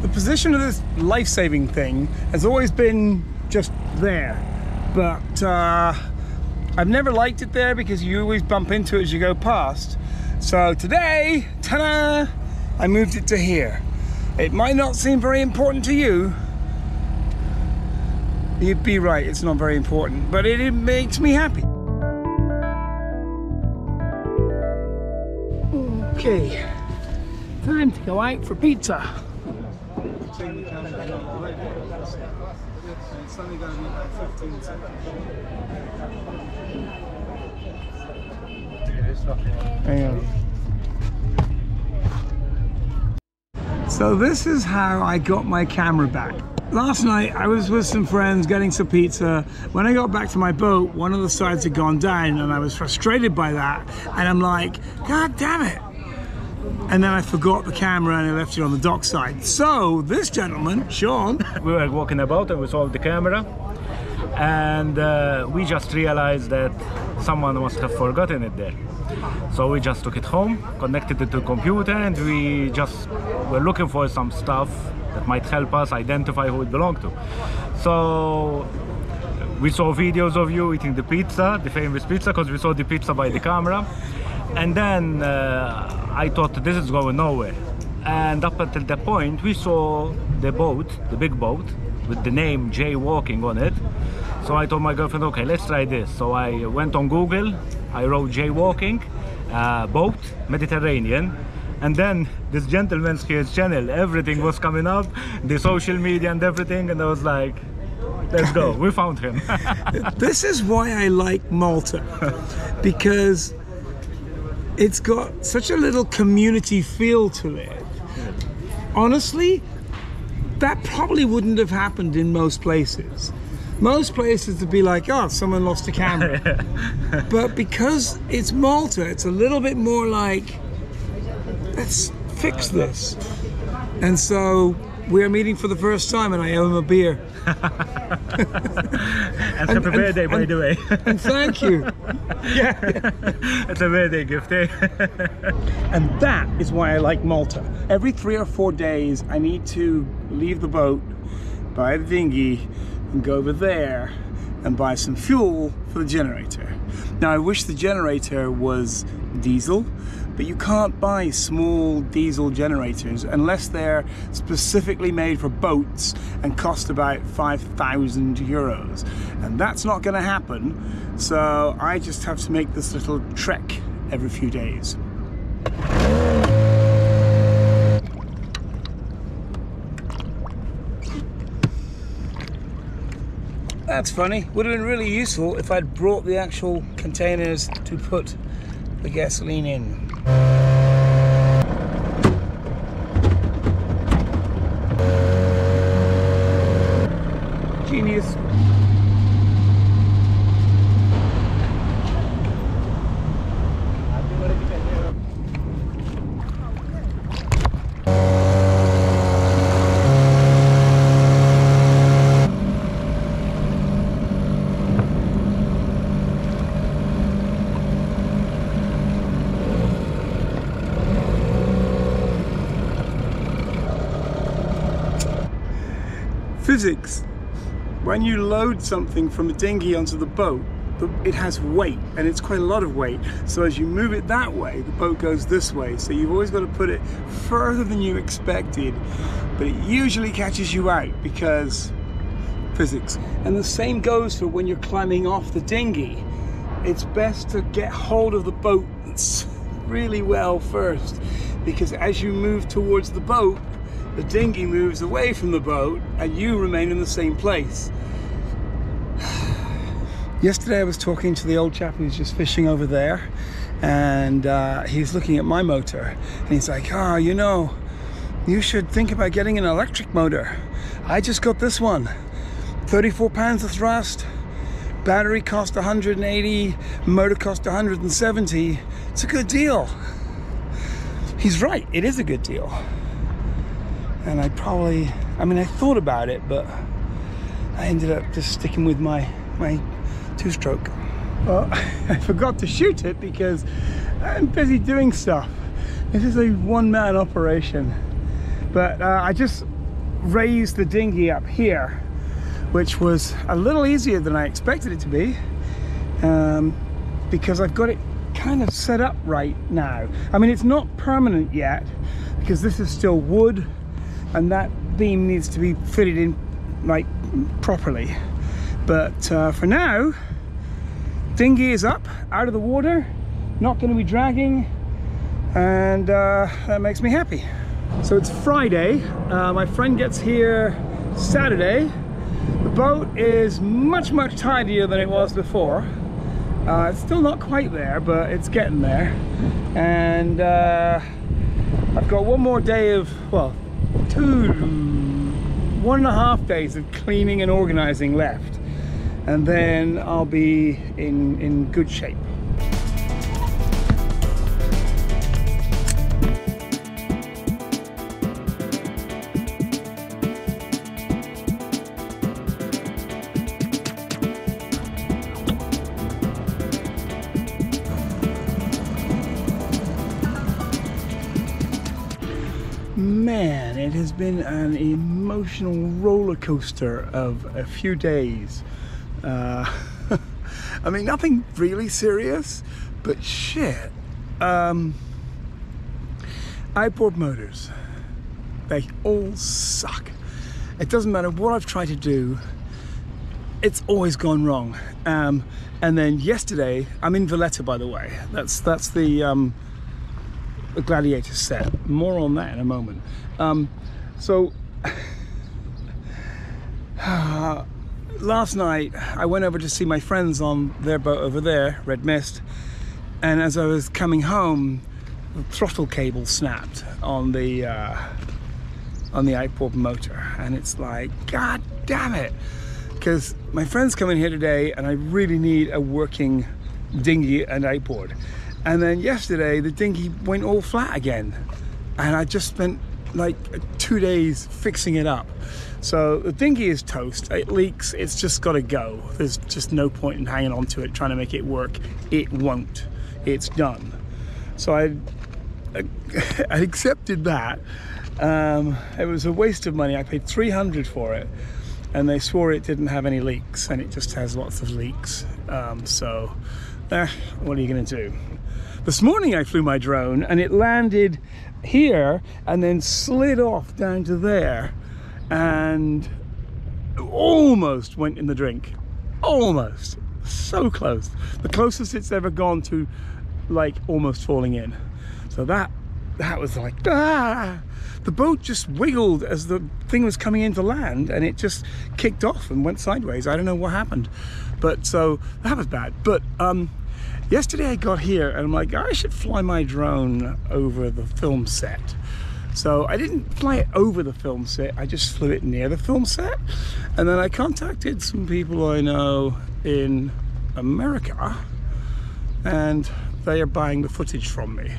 The position of this life-saving thing has always been just there, but I've never liked it there because you always bump into it as you go past. So today, ta-da, I moved it to here. It might not seem very important to you. You'd be right, it's not very important, but it makes me happy. Okay, time to go out for pizza. It's only going to be about 15 seconds. Hang on. So this is how I got my camera back. Last night I was with some friends getting some pizza. When I got back to my boat, one of the sides had gone down and I was frustrated by that. And I'm like, God damn it. And then I forgot the camera and I left it on the dock side. So this gentleman, Sean. We were walking about and we saw the camera. And we just realized that someone must have forgotten it there. So we just took it home, connected it to the computer, and we just were looking for some stuff that might help us identify who it belonged to. So we saw videos of you eating the pizza, the famous pizza, because we saw the pizza by the camera. And then I thought this is going nowhere. And up until that point, we saw the boat, the big boat, with the name Jaywalking on it. So I told my girlfriend, okay, let's try this. So I went on Google, I wrote Jaywalking, boat, Mediterranean. And then this gentleman's his channel, everything was coming up, the social media and everything. And I was like, let's go, we found him. This is why I like Malta, because it's got such a little community feel to it. Honestly, that probably wouldn't have happened in most places. Most places would be like, oh, someone lost a camera. But because it's Malta, it's a little bit more like, let's fix this. And so we're meeting for the first time and I owe him a beer. And happy birthday, by the way. And thank you. Yeah. It's a birthday gift, eh? And that is why I like Malta. Every 3 or 4 days, I need to leave the boat, buy the dinghy, and go over there and buy some fuel for the generator. Now, I wish the generator was diesel, but you can't buy small diesel generators unless they're specifically made for boats and cost about 5,000 euros. And that's not going to happen, so I just have to make this little trek every few days. That's funny. Would have been really useful if I'd brought the actual containers to put the gasoline in. Genius. Physics. When you load something from a dinghy onto the boat, it has weight, and it's quite a lot of weight. So as you move it that way, the boat goes this way. So you've always got to put it further than you expected, but it usually catches you out because physics. And the same goes for when you're climbing off the dinghy. It's best to get hold of the boat really well first, because as you move towards the boat, the dinghy moves away from the boat and you remain in the same place. Yesterday I was talking to the old chap who's just fishing over there, and he's looking at my motor and he's like, oh, you know, you should think about getting an electric motor. I just got this one, 34 pounds of thrust, battery cost 180, motor cost 170. It's a good deal. He's right, it is a good deal. And I thought about it, but I ended up just sticking with my two-stroke. Well, I forgot to shoot it because I'm busy doing stuff. This is a one-man operation. But I just raised the dinghy up here, which was a little easier than I expected it to be, because I've got it kind of set up right now. I mean, it's not permanent yet because this is still wood and that beam needs to be fitted in like properly, but for now, dinghy is up out of the water, not going to be dragging, and that makes me happy. So it's Friday, my friend gets here Saturday. The boat is much tidier than it was before. It's still not quite there, but it's getting there, and I've got one more day of, well, 1.5 days of cleaning and organizing left, and then I'll be in good shape. Man, it has been an emotional roller coaster of a few days. I mean, nothing really serious, but shit. Outboard motors, they all suck. It doesn't matter what I've tried to do, it's always gone wrong. And then yesterday, I'm in Valletta, by the way. That's the Gladiator set. More on that in a moment. So last night I went over to see my friends on their boat over there, Red Mist, and as I was coming home, the throttle cable snapped on the outboard motor, and it's like, god damn it, because my friend's coming here today and I really need a working dinghy and outboard. And then yesterday the dinghy went all flat again, and I just spent like 2 days fixing it up. So the dinghy is toast, it leaks, it's just got to go. There's just no point in hanging on to it, trying to make it work. It won't, it's done. So I accepted that. It was a waste of money. I paid $300 for it, and they swore it didn't have any leaks, and it just has lots of leaks. So what are you going to do? This morning I flew my drone and it landed here and then slid off down to there and almost went in the drink. Almost. So close. The closest it's ever gone to like almost falling in. So that was like, ah! The boat just wiggled as the thing was coming into land, and it just kicked off and went sideways. I don't know what happened, but so that was bad. But yesterday I got here and I'm like, I should fly my drone over the film set. So I didn't fly it over the film set, I just flew it near the film set. And then I contacted some people I know in America, and they are buying the footage from me,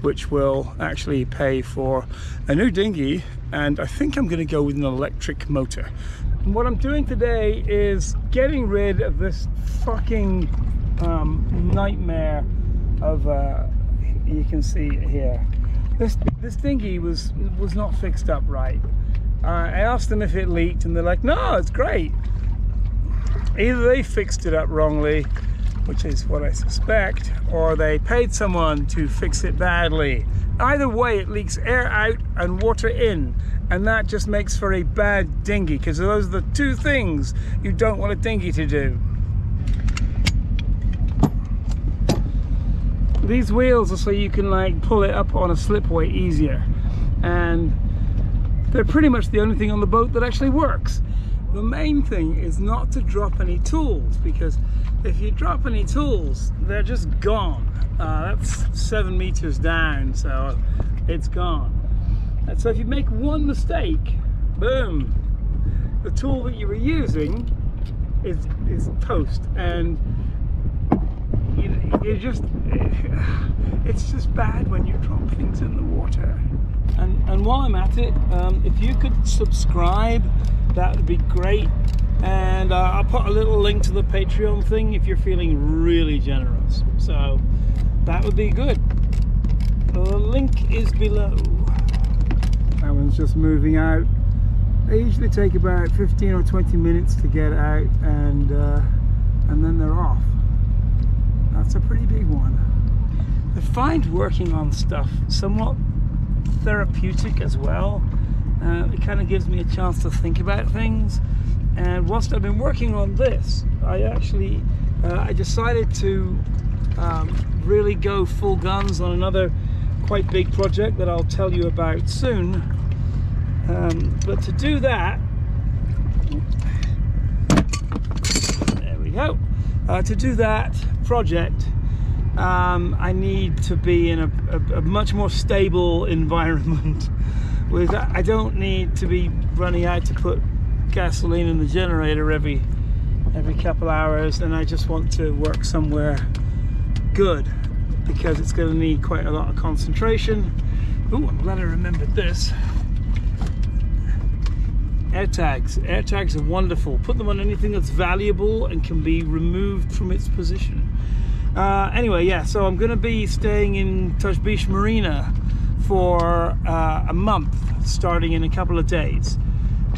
which will actually pay for a new dinghy, and I think I'm going to go with an electric motor. And what I'm doing today is getting rid of this fucking nightmare of you can see here, this dinghy was not fixed up right. I asked them if it leaked and they're like, no, it's great. Either they fixed it up wrongly, which is what I suspect, or they paid someone to fix it badly. Either way, it leaks air out and water in, and that just makes for a bad dinghy, because those are the two things you don't want a dinghy to do. These wheels are so you can like pull it up on a slipway easier, and they're pretty much the only thing on the boat that actually works. The main thing is not to drop any tools, because if you drop any tools, they're just gone. That's 7 meters down, so it's gone. And so if you make one mistake, boom, the tool that you were using is toast, and it's just bad when you drop things in the water. And while I'm at it, if you could subscribe, that would be great. And I'll put a little link to the Patreon thing if you're feeling really generous. So that would be good. The link is below. That one's just moving out They usually take about 15 or 20 minutes to get out, and then they're off. That's a pretty big one. I find working on stuff somewhat therapeutic as well. It kind of gives me a chance to think about things. And whilst I've been working on this, I actually I decided to really go full guns on another quite big project that I'll tell you about soon. But to do that, there we go. To do that project, I need to be in a much more stable environment. With I don't need to be running out to put gasoline in the generator every couple hours, and I just want to work somewhere good, because it's going to need quite a lot of concentration. Ooh, I'm glad I remembered this. Air tags. Air tags are wonderful. Put them on anything that's valuable and can be removed from its position. Anyway, yeah, so I'm going to be staying in Touch Beach Marina for a month, starting in a couple of days.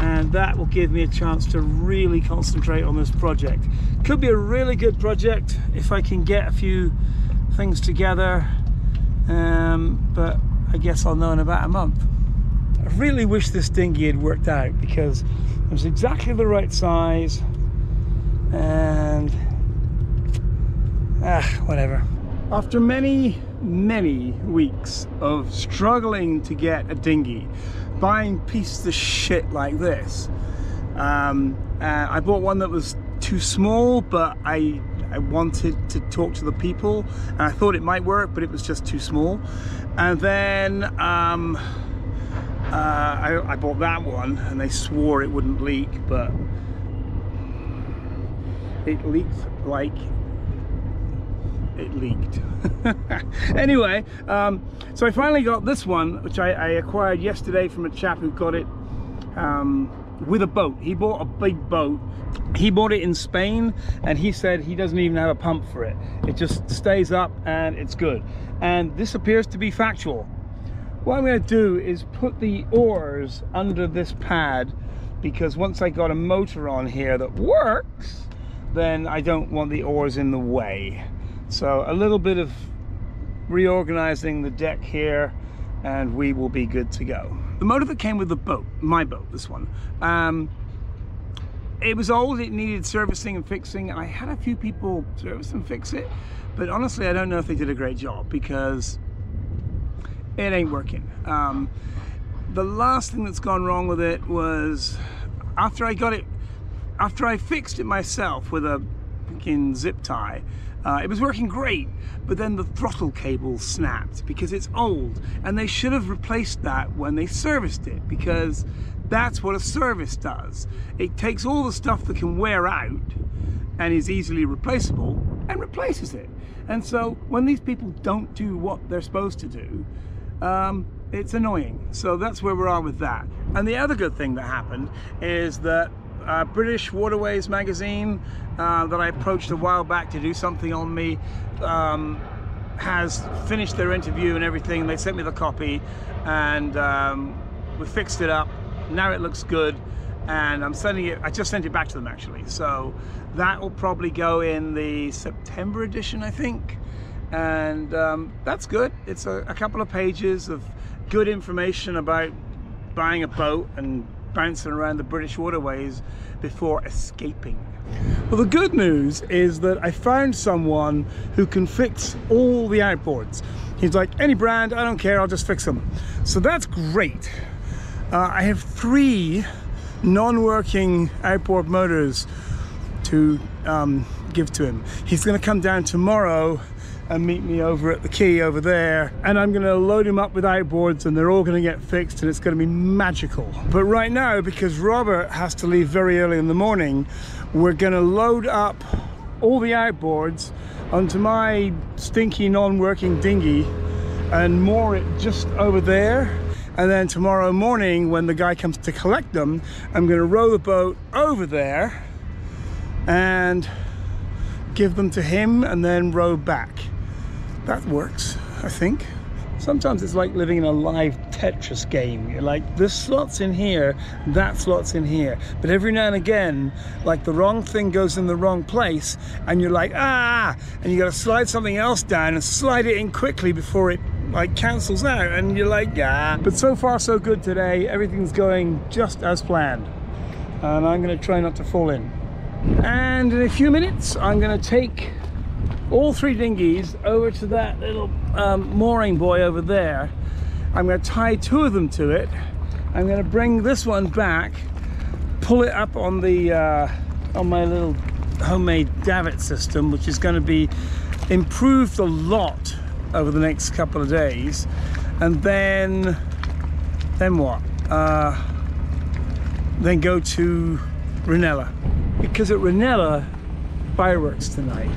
And that will give me a chance to really concentrate on this project. Could be a really good project if I can get a few things together, but I guess I'll know in about a month. I really wish this dinghy had worked out, because it was exactly the right size, and whatever. After many weeks of struggling to get a dinghy, buying pieces of shit like this, I bought one that was too small, but I wanted to talk to the people, and I thought it might work, but it was just too small. And then I bought that one, and they swore it wouldn't leak, but it leaked like it leaked. Anyway, so I finally got this one, which I acquired yesterday from a chap who got it with a boat. He bought a big boat. He bought it in Spain, and he said he doesn't even have a pump for it. It just stays up and it's good. And this appears to be factual. What I'm going to do is put the oars under this pad, because once I got a motor on here that works, then I don't want the oars in the way. So a little bit of reorganizing the deck here, and we will be good to go. The motor that came with the boat, my boat, this one, it was old, it needed servicing and fixing, and I had a few people service and fix it, but honestly I don't know if they did a great job, because it ain't working. The last thing that's gone wrong with it was after I fixed it myself with a freaking zip tie. It was working great, but then the throttle cable snapped because it's old, and they should have replaced that when they serviced it, because that's what a service does. It takes all the stuff that can wear out and is easily replaceable and replaces it. And so when these people don't do what they're supposed to do, it's annoying. So that's where we are with that. And the other good thing that happened is that British Waterways magazine that I approached a while back to do something on me has finished their interview and everything. They sent me the copy, and we fixed it up. Now it looks good, and I'm sending it. I just sent it back to them actually. So that will probably go in the September edition, I think. And that's good. It's a couple of pages of good information about buying a boat and bouncing around the British waterways before escaping. Well, the good news is that I found someone who can fix all the outboards. He's like, any brand, I don't care, I'll just fix them. So that's great. I have 3 non-working outboard motors to give to him. He's going to come down tomorrow and meet me over at the quay over there, and I'm going to load him up with outboards, and they're all going to get fixed, and it's going to be magical. But right now, because Robert has to leave very early in the morning, we're going to load up all the outboards onto my stinky non-working dinghy and moor it just over there. And then tomorrow morning, when the guy comes to collect them, I'm going to row the boat over there and give them to him, and then row back. That works, I think. sometimes it's like living in a live Tetris game. You're like, this slot's in here, that slot's in here. But every now and again, like the wrong thing goes in the wrong place, and you're like, ah, and you gotta slide something else down and slide it in quickly before it like cancels out, and you're like, ah. But so far so good today. Everything's going just as planned. And I'm gonna try not to fall in. And in a few minutes, I'm gonna take all 3 dinghies over to that little mooring buoy over there. I'm going to tie 2 of them to it. I'm going to bring this one back, pull it up on the on my little homemade davit system, which is going to be improved a lot over the next couple of days. And then what? Then go to Ranella, because at Ranella, fireworks tonight.